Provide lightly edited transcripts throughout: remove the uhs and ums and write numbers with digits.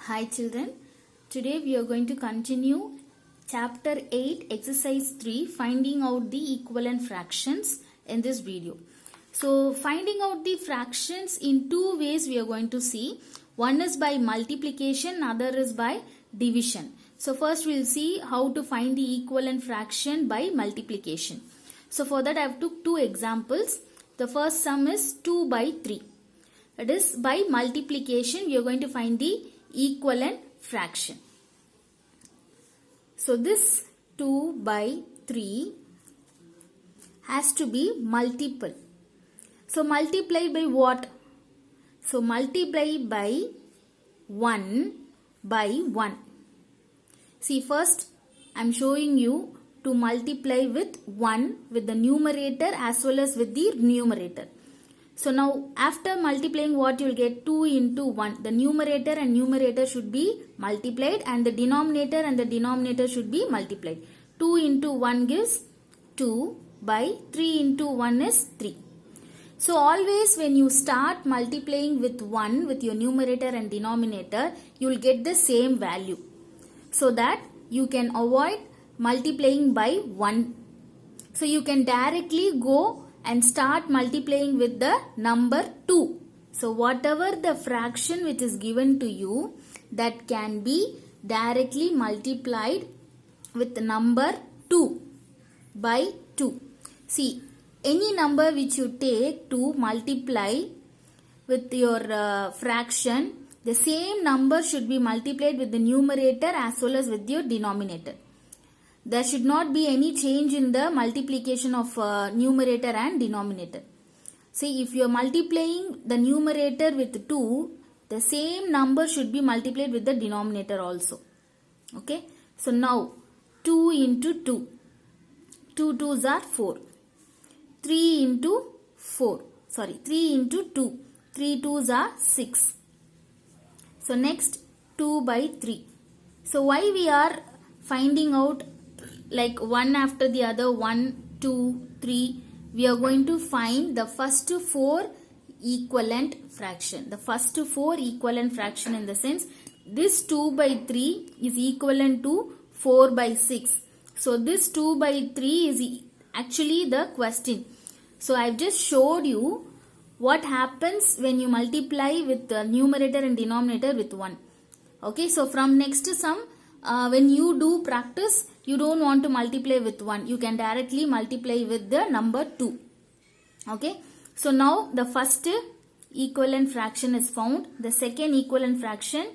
Hi children, today we are going to continue chapter 8 exercise 3 finding out the equivalent fractions in this video. So finding out the fractions in two ways we are going to see. One is by multiplication, other is by division. So first we will see how to find the equivalent fraction by multiplication. So for that I have took two examples. The first sum is 2 by 3. That is by multiplication we are going to find the equivalent fraction. So this 2 by 3 has to be multiple. So multiply by what? So multiply by 1 by 1. See, first I am showing you to multiply with 1 with the numerator as well as with the numerator. So now after multiplying what you will get 2 into 1. The numerator and numerator should be multiplied and the denominator should be multiplied. 2 into 1 gives 2 by 3 into 1 is 3. So always when you start multiplying with 1 with your numerator and denominator, you will get the same value. So that you can avoid multiplying by 1. So you can directly go and start multiplying with the number 2. So whatever the fraction which is given to you, that can be directly multiplied with the number 2 by 2. See, any number which you take to multiply with your fraction, the same number should be multiplied with the numerator as well as with your denominator. There should not be any change in the multiplication of numerator and denominator. See, if you are multiplying the numerator with 2, the same number should be multiplied with the denominator also. Okay. So now 2 into 2. 2 2s are 4. 3 into 4. 3 into 2. 3 2s are 6. So next 2 by 3. So why we are finding out like one after the other, 1, 2, 3, we are going to find the first 4 equivalent fraction. The first 4 equivalent fraction in the sense, this 2 by 3 is equivalent to 4 by 6. So this 2 by 3 is actually the question. So I have just showed you what happens when you multiply with the numerator and denominator with 1. Okay, so from next sum, when you do practice, you don't want to multiply with 1. You can directly multiply with the number 2. Okay. So now the first equivalent fraction is found. The second equivalent fraction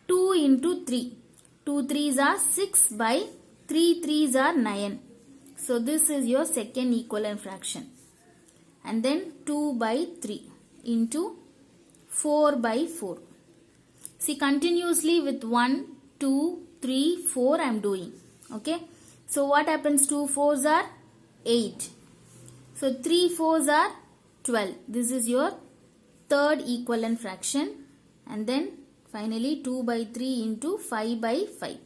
2 into 3. 2 3s are 6 by 3 3s are 9. So this is your second equivalent fraction. And then 2 by 3 into 4 by 4. See, continuously with 1, 2, 3, 4 I am doing. Okay. So what happens? 2 4s are 8. So 3 4s are 12. This is your third equivalent fraction. And then finally 2 by 3 into 5 by 5.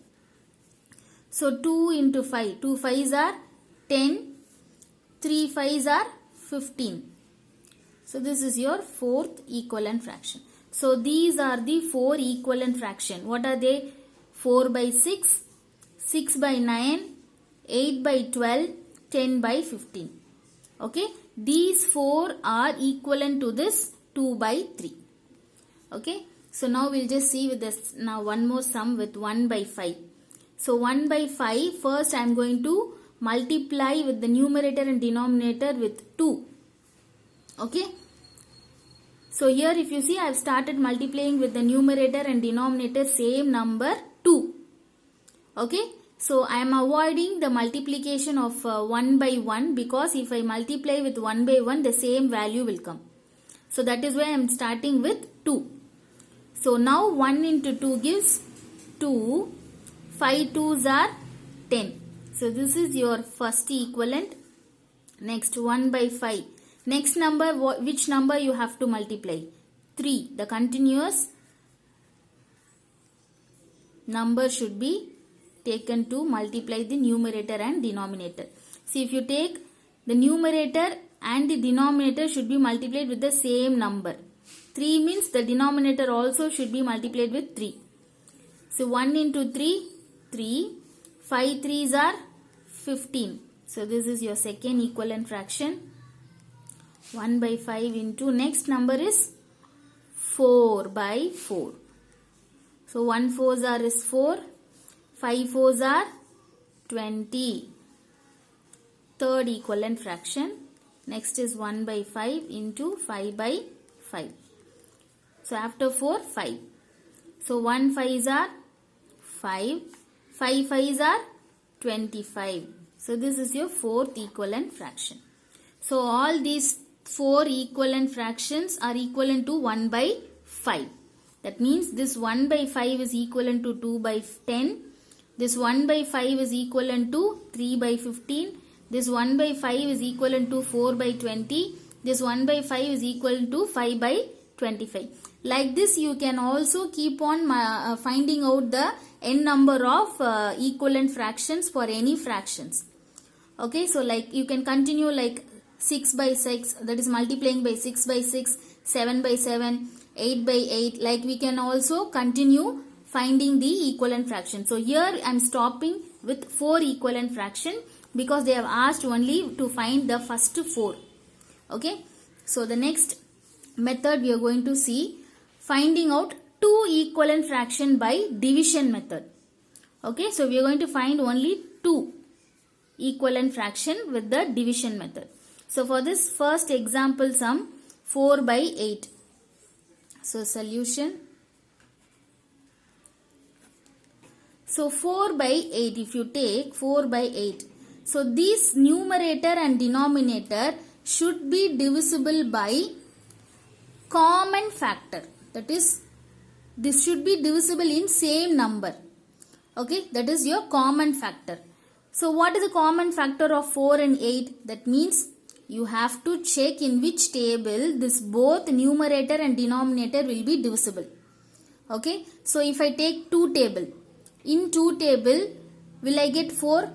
So 2 into 5. 2 5s are 10. 3 5s are 15. So this is your fourth equivalent fraction. So these are the 4 equivalent fraction. What are they? 4 by 6. 6 by 9, 8 by 12, 10 by 15. Okay. These 4 are equivalent to this 2 by 3. Okay. So now we'll just see with this now one more sum with 1 by 5. So 1 by 5, first I am going to multiply with the numerator and denominator with 2. Okay. So here if you see I have started multiplying with the numerator and denominator same number 2. Okay. So I am avoiding the multiplication of 1 by 1 because if I multiply with 1 by 1 the same value will come. So that is why I am starting with 2. So now 1 into 2 gives 2. 5 2s are 10. So this is your first equivalent. Next 1 by 5. Next number, which number you have to multiply? 3. The continuous number should be taken to multiply the numerator and denominator. See, if you take the numerator and the denominator should be multiplied with the same number. 3 means the denominator also should be multiplied with 3. So 1 into 3, 3. 5 3s are 15. So this is your second equivalent fraction. 1 by 5 into next number is 4 by 4. So 1 4s are is 4. 5 4s are 20. Third equivalent fraction. Next is 1 by 5 into 5 by 5. So after 4, 5. So 1 5s are 5. 5 5s are 25. So this is your fourth equivalent fraction. So all these 4 equivalent fractions are equivalent to 1 by 5. That means this 1 by 5 is equivalent to 2 by 10. This 1 by 5 is equivalent to 3 by 15. This 1 by 5 is equivalent to 4 by 20. This 1 by 5 is equivalent to 5 by 25. Like this you can also keep on finding out the n number of equivalent fractions for any fractions. Okay, so like you can continue like 6 by 6, that is multiplying by 6 by 6, 7 by 7, 8 by 8. Like we can also continue finding the equivalent fraction. So here I am stopping with 4 equivalent fraction because they have asked only to find the first 4. Okay, so the next method we are going to see finding out 2 equivalent fraction by division method. Okay, so we are going to find only 2 equivalent fraction with the division method. So for this first example sum 4 by 8. So solution. So 4 by 8, if you take 4 by 8. So this numerator and denominator should be divisible by common factor. That is, this should be divisible in same number. Okay, that is your common factor. So what is the common factor of 4 and 8? That means you have to check in which table this both numerator and denominator will be divisible. Okay, so if I take 2 table, in 2 table will I get 4?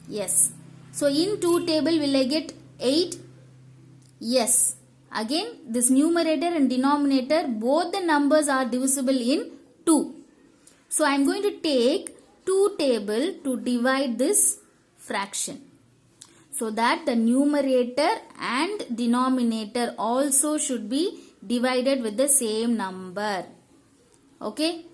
Yes. So in 2 table will I get 8? Yes. Again this numerator and denominator both the numbers are divisible in 2. So I am going to take 2 table to divide this fraction. So that the numerator and denominator also should be divided with the same number. Okay,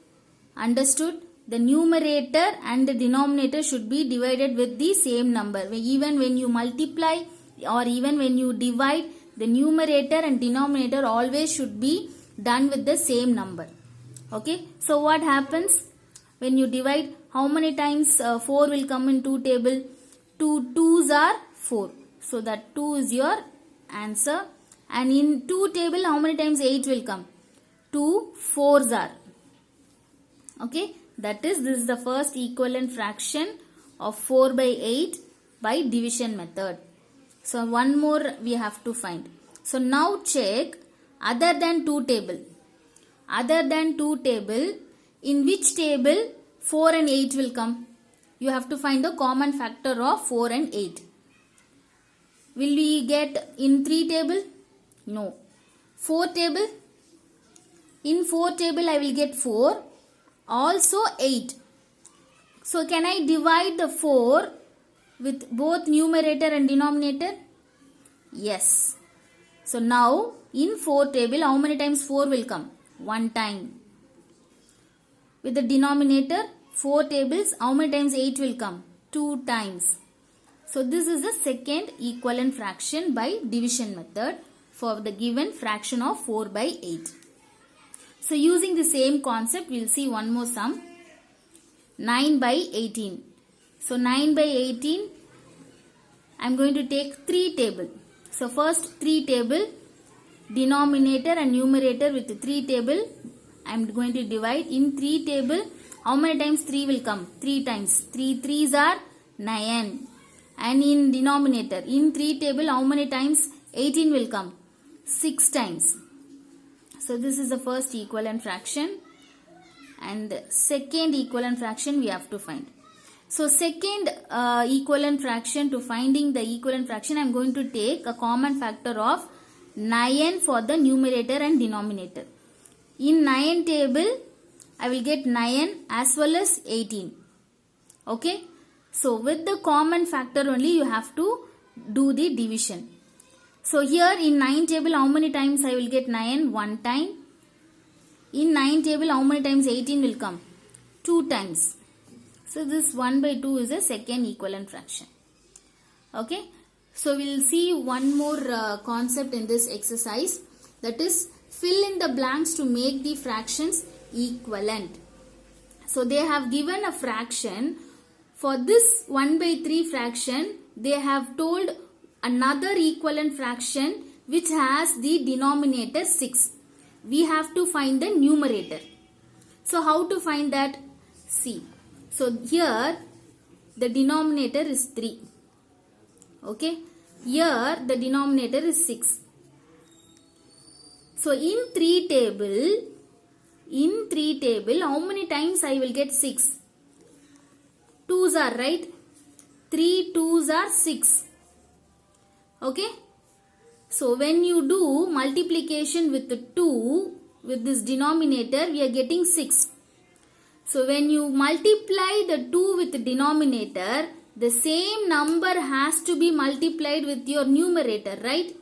understood? The numerator and the denominator should be divided with the same number. Even when you multiply or even when you divide, the numerator and denominator always should be done with the same number. Okay, so what happens when you divide? How many times 4 will come in 2 table? 2 2s are 4. So that 2 is your answer. And in 2 table how many times 8 will come? 2 4s are. Okay, that is, this is the first equivalent fraction of 4 by 8 by division method. So one more we have to find. So now check other than 2 table. Other than 2 table, in which table 4 and 8 will come? You have to find the common factor of 4 and 8. Will we get in 3 table? No. 4 table? In 4 table I will get 4. Also 8. So can I divide the 4 with both numerator and denominator? Yes. So now in 4 table how many times 4 will come? 1 time. With the denominator 4 tables how many times 8 will come? 2 times. So this is the second equivalent fraction by division method for the given fraction of 4 by 8. So using the same concept we will see one more sum. 9 by 18. So 9 by 18 I am going to take 3 table. So first 3 table, denominator and numerator with 3 table I am going to divide. In 3 table how many times 3 will come? 3 times. 3 3s are 9. And in denominator, in 3 table how many times 18 will come? 6 times. So this is the first equivalent fraction, and the second equivalent fraction we have to find. So second equivalent fraction, to finding the equivalent fraction I am going to take a common factor of 9 for the numerator and denominator. In 9 table I will get 9 as well as 18. Okay. So with the common factor only you have to do the division. So here in 9 table how many times I will get 9? 1 time. In 9 table how many times 18 will come? 2 times. So this 1 by 2 is a second equivalent fraction. Okay. So we will see one more concept in this exercise, that is fill in the blanks to make the fractions equivalent. So they have given a fraction. For this 1 by 3 fraction, they have told another equivalent fraction which has the denominator 6. We have to find the numerator. So how to find that? See. So here the denominator is 3. Okay. Here the denominator is 6. So in 3 table, how many times I will get 6? 2's are right. 3 2's are 6. Okay. So when you do multiplication with the 2 with this denominator, we are getting 6. So when you multiply the 2 with the denominator, the same number has to be multiplied with your numerator, right?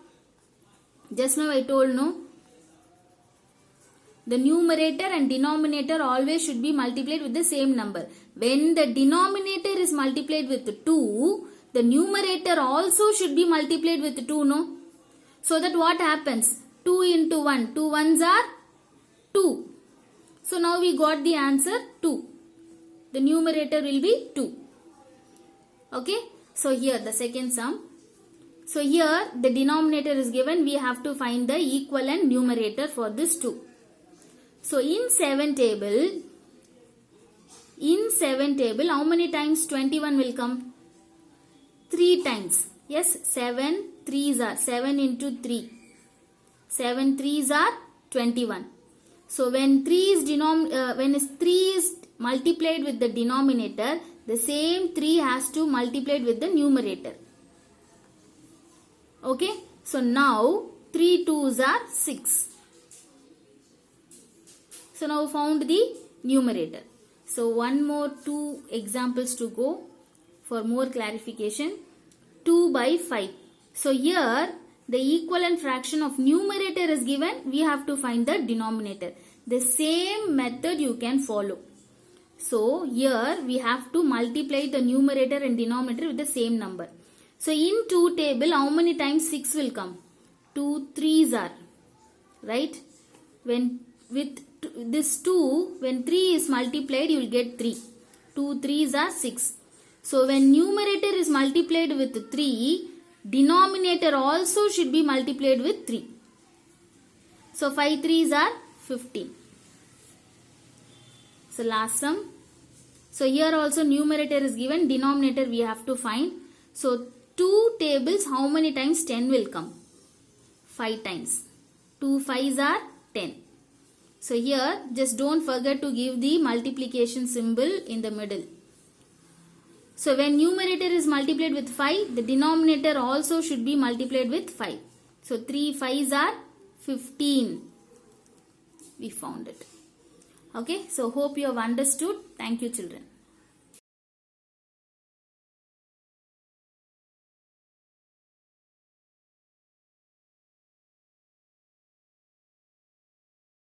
Just now I told, no? The numerator and denominator always should be multiplied with the same number. When the denominator is multiplied with 2, the numerator also should be multiplied with 2, no? So that what happens? 2 into 1. 2 ones are 2. So now we got the answer 2. The numerator will be 2. Okay. So here the second sum. So here the denominator is given. We have to find the equivalent numerator for this 2. So in 7 table, how many times 21 will come? 3 times. Yes, 7 3's are 7 into 3. 7 3's are 21. So when 3 is multiplied with the denominator, the same 3 has to multiplied with the numerator. Okay. So now 3 2's are 6. So now found the numerator. So one more 2 examples to go for more clarification. 2 by 5. So here the equivalent fraction of numerator is given. We have to find the denominator. The same method you can follow. So here we have to multiply the numerator and denominator with the same number. So in 2 table how many times 6 will come? 2 3's are. Right? When with this 2, when 3 is multiplied, you will get 3. 2 3's are 6. So when numerator is multiplied with 3, denominator also should be multiplied with 3. So 5 3's are 15. So last sum. So here also numerator is given, denominator we have to find. So 2 tables, how many times 10 will come? 5 times. 2 5's are 10. So here just don't forget to give the multiplication symbol in the middle. So when numerator is multiplied with 5, the denominator also should be multiplied with 5. So 3 5's are 15. We found it. Okay. So hope you have understood. Thank you children.